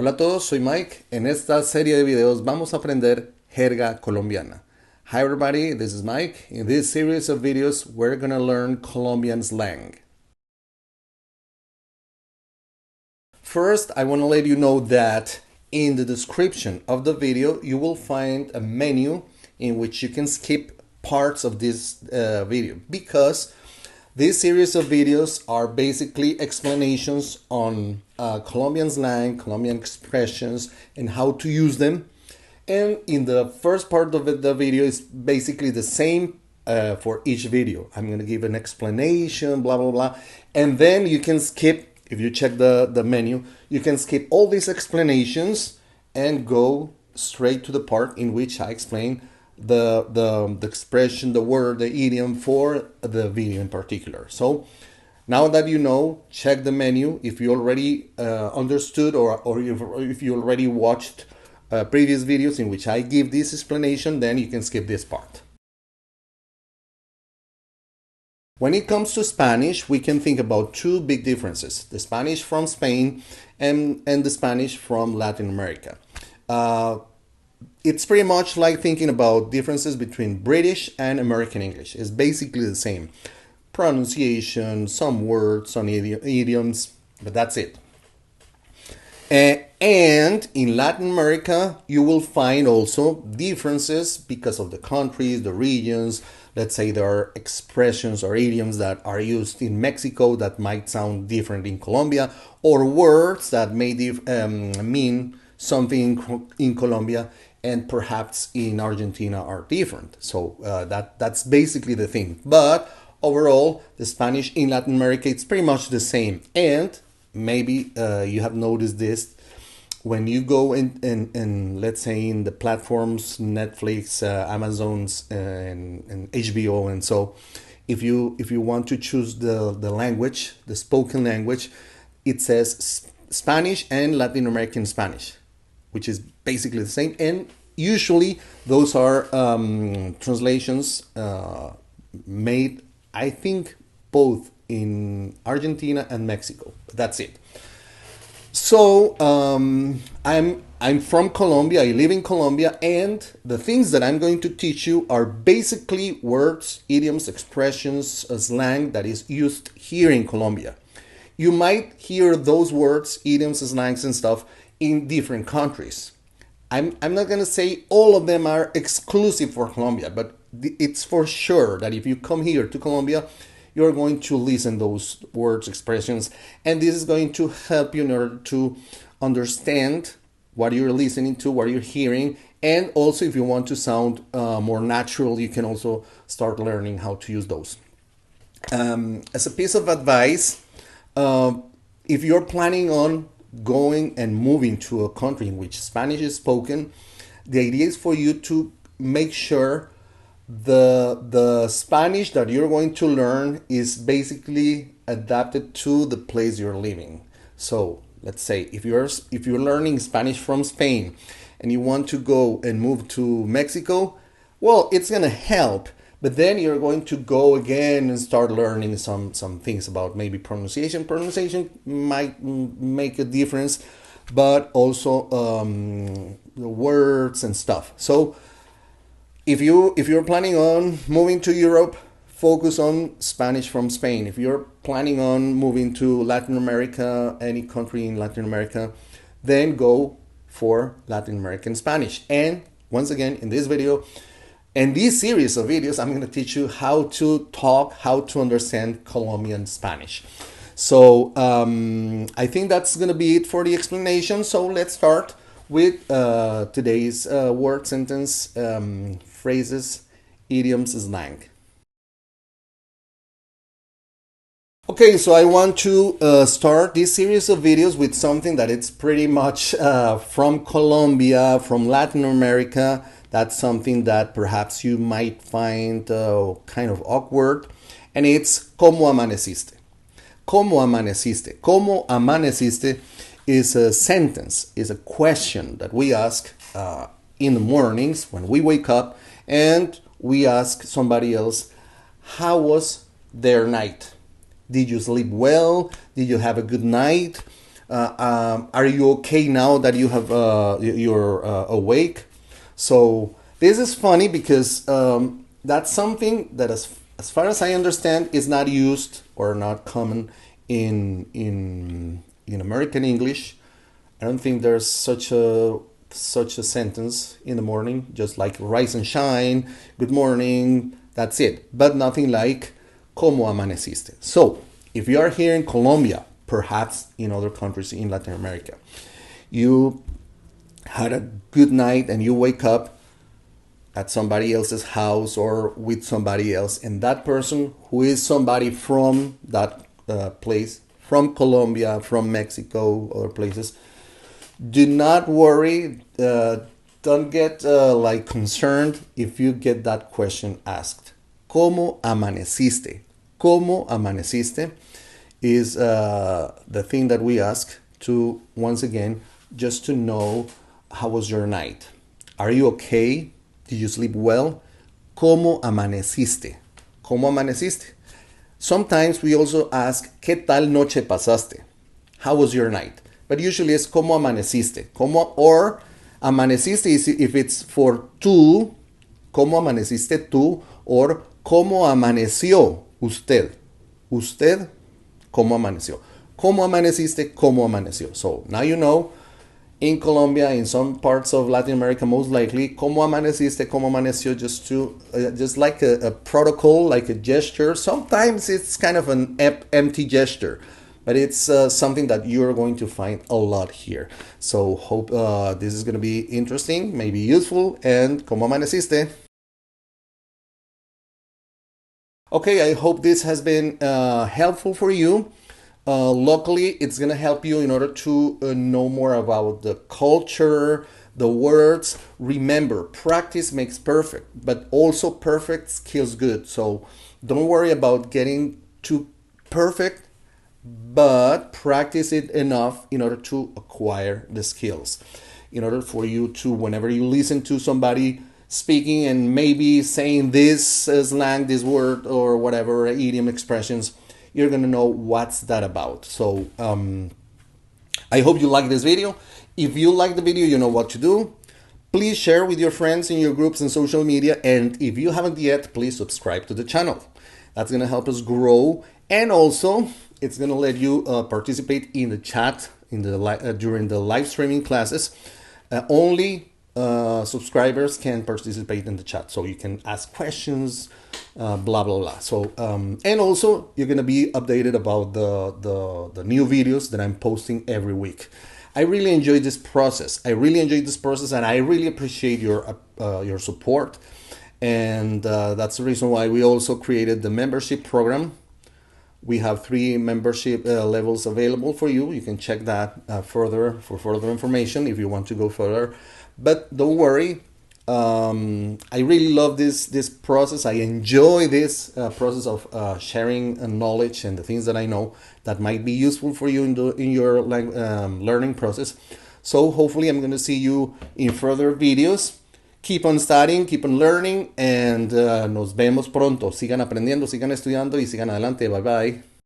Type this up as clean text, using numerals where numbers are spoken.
Hola a todos, soy Mike. En esta serie de videos vamos a aprender jerga colombiana. Hi everybody, this is Mike. In this series of videos, we're gonna learn Colombian slang. First, I want to let you know that in the description of the video, you will find a menu in which you can skip parts of this video because this series of videos are basically explanations on Colombian slang, Colombian expressions, and how to use them. And in the first part of the video is basically the same for each video. I'm going to give an explanation, blah, blah, blah. And then you can skip, if you check the menu, you can skip all these explanations and go straight to the part in which I explain the expression, the word, the idiom for the video in particular. So now that you know, check the menu. If you already understood or if you already watched previous videos in which I give this explanation, then you can skip this part. When it comes to Spanish, we can think about two big differences: the Spanish from Spain and the Spanish from Latin America. It's pretty much like thinking about differences between British and American English. It's basically the same. Pronunciation, some words, some idioms, but that's it. And in Latin America, you will find also differences because of the countries, the regions. Let's say there are expressions or idioms that are used in Mexico that might sound different in Colombia, or words that may mean something in Colombia and perhaps in Argentina are different. So that's basically the thing. But overall, the Spanish in Latin America, it's pretty much the same. And maybe you have noticed this when you go in let's say in the platforms Netflix, Amazon's, and HBO, and so if you want to choose the language, the spoken language, it says Spanish and Latin American Spanish, which is basically the same. And usually those are translations made, I think, both in Argentina and Mexico. That's it. So I'm from Colombia. I live in Colombia, and the things that I'm going to teach you are basically words, idioms, expressions, slang that is used here in Colombia. You might hear those words, idioms, slangs, and stuff in different countries. I'm not going to say all of them are exclusive for Colombia, but it's for sure that if you come here to Colombia, you're going to listen those words, expressions, and this is going to help you in order to understand what you're listening to, what you're hearing, and also if you want to sound more natural, you can also start learning how to use those. As a piece of advice, if you're planning on going and moving to a country in which Spanish is spoken, the idea is for you to make sure the Spanish that you're going to learn is basically adapted to the place you're living. So let's say if you're learning Spanish from Spain and you want to go and move to Mexico, well, it's gonna help. But then you're going to go again and start learning some things about maybe pronunciation. Pronunciation might make a difference, but also the words and stuff. So if you're planning on moving to Europe, focus on Spanish from Spain. If you're planning on moving to Latin America, any country in Latin America, then go for Latin American Spanish. And once again, in this video, in this series of videos, I'm going to teach you how to talk, how to understand Colombian Spanish. So I think that's going to be it for the explanation. So let's start with today's word, sentence, phrases, idioms, slang. Okay, so I want to start this series of videos with something that it's pretty much from Colombia, from Latin America. That's something that perhaps you might find kind of awkward, and it's ¿Cómo amaneciste? ¿Cómo amaneciste? ¿Cómo amaneciste is a sentence, is a question that we ask in the mornings when we wake up, and we ask somebody else, how was their night? Did you sleep well? Did you have a good night? Are you okay now that you have you're awake? So this is funny because that's something that, as far as I understand, is not used or not common in American English. I don't think there's such a sentence in the morning, just like rise and shine, good morning, that's it. But nothing like Cómo Amaneciste. So, if you are here in Colombia, perhaps in other countries in Latin America, you had a good night and you wake up at somebody else's house or with somebody else, and that person who is somebody from that place, from Colombia, from Mexico, other places, do not worry. Don't get like concerned if you get that question asked. ¿Cómo amaneciste? ¿Cómo amaneciste? Is the thing that we ask to, once again, just to know how was your night. Are you okay? Did you sleep well? ¿Cómo amaneciste? ¿Cómo amaneciste? Sometimes we also ask, ¿qué tal noche pasaste? How was your night? But usually it's ¿cómo amaneciste? ¿Cómo, or amaneciste is if it's for tú, ¿cómo amaneciste tú? Or ¿cómo amaneció usted? Usted, ¿cómo amaneció? ¿Cómo amaneciste? ¿Cómo amaneció? So now you know, in Colombia, in some parts of Latin America, most likely, ¿cómo amaneciste? ¿Cómo amaneció? Just like a protocol, like a gesture. Sometimes it's kind of an empty gesture, but it's something that you're going to find a lot here. So hope this is going to be interesting, maybe useful, and ¿cómo amaneciste? Okay, I hope this has been helpful for you. Luckily, it's going to help you in order to know more about the culture, the words. Remember, practice makes perfect, but also perfect kills good. So don't worry about getting too perfect, but practice it enough in order to acquire the skills. In order for you to, whenever you listen to somebody speaking and maybe saying this slang, this word, or whatever, idiom expressions, you're going to know what's that about. So I hope you like this video. If you like the video, you know what to do. Please share with your friends in your groups and social media. And if you haven't yet, please subscribe to the channel. That's going to help us grow. And also, it's going to let you participate in the chat during the live streaming classes. Only subscribers can participate in the chat, so you can ask questions, blah blah blah. So and also you're gonna be updated about the new videos that I'm posting every week. I really enjoy this process. And I really appreciate your support. And that's the reason why we also created the membership program. We have 3 membership levels available for you. You can check that further for further information if you want to go further. But don't worry, I really love this process. I enjoy this process of sharing knowledge and the things that I know that might be useful for you in your learning process. So hopefully I'm going to see you in further videos. Keep on studying, keep on learning, and nos vemos pronto. Sigan aprendiendo, sigan estudiando y sigan adelante. Bye bye.